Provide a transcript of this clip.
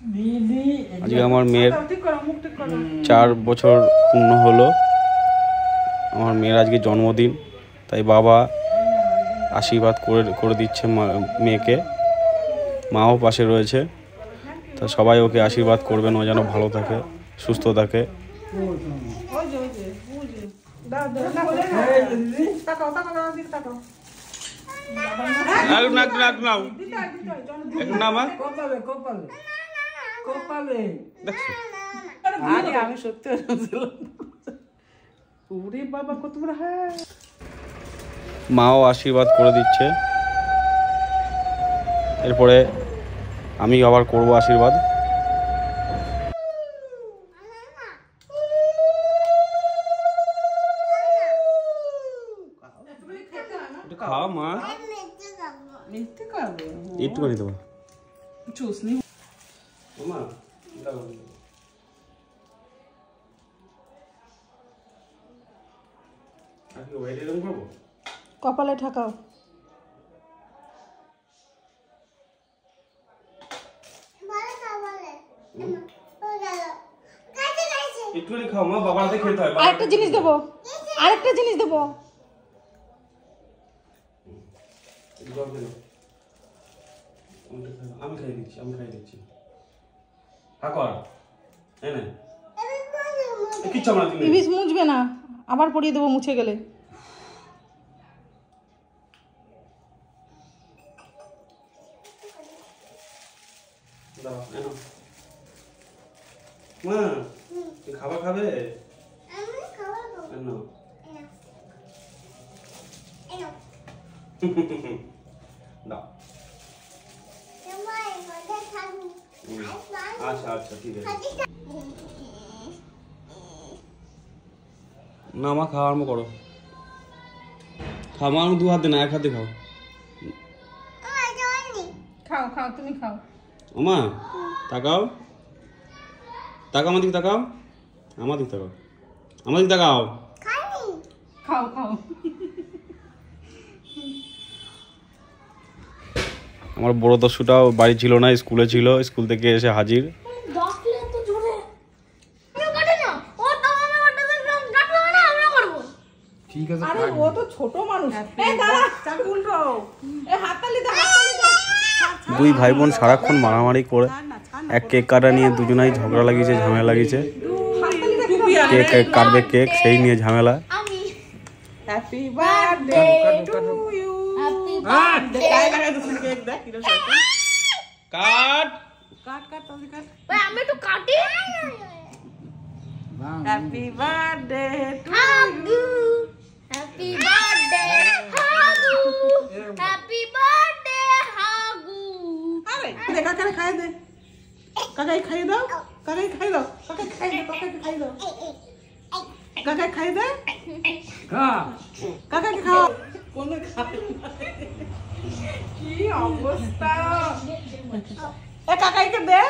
আজকে আমার মেয়ের 4 বছর পূর্ণ হলো। আমার মেয়ের আজকে জন্মদিন, তাই বাবা আশীর্বাদ করে দিচ্ছে মেয়েকে। মাও পাশে রয়েছে, তা সবাই ওকে আশীর্বাদ করবেন, ও যেন ভালো থাকে, সুস্থ থাকে। আমি সত্যি বাবা কত বড়। হ্যাঁ, মাও আশীর্বাদ করে দিচ্ছে। এরপরে আমি আবার করব আশীর্বাদ। খাও মা, একটুখানি দেবো। কপালে ঠাকাও। একটুখানি খাও মা, বাবার হাতে খেতে হয়। আরেকটা জিনিস দেবো, আরেকটা জিনিস দেবো। আমি খাই দিচ্ছি। ইবিস মুছবে না, আবার পরিয়ে দেবো মুছে গেলে। মা খাবার খাবে? আচ্ছা ঠিক আছে। না মা, খাওয়া আরম্ভ করো। খাও মা, 2 হাতে না, 1 হাতে খাও। খাও তুমি খাও। ওমা তাকাও, আমার দিকে তাকাও, আমার দিকে তাকাও। খাও। আমার বড় দস্যুটাও বাড়ি ছিল না, স্কুলে ছিল, স্কুল থেকে এসে হাজির। ঠিক আছে, আরে ও তো ছোট মানুষ। এই দাঁড়া, চাবি উল্টো। এই হাততালি দে। 2 ভাই বোন সারাক্ষণ মারামারি করে, এক কেক কাটা নিয়ে দুজনাই ঝগড়া লাগিয়েছে, ঝামেলা লাগিয়েছে। কেক কাটবে, কেক সেই নিয়ে ঝামেলা। Happy birthday to you. Happy birthday. Cake দে কি রে? কাট তাহলে কাট। ভাই আমি একটু কাটি। Happy birthday to you. Happy birthday হাগু। হ্যাপি বার্থডে হাগু। আরে কাকারে খাই দে। কাকাই খাই দাও। কাকাই খাই দাও। কাকাকে খাও। কোন খায়? কি অবস্থা? এ কাকাইকে দে।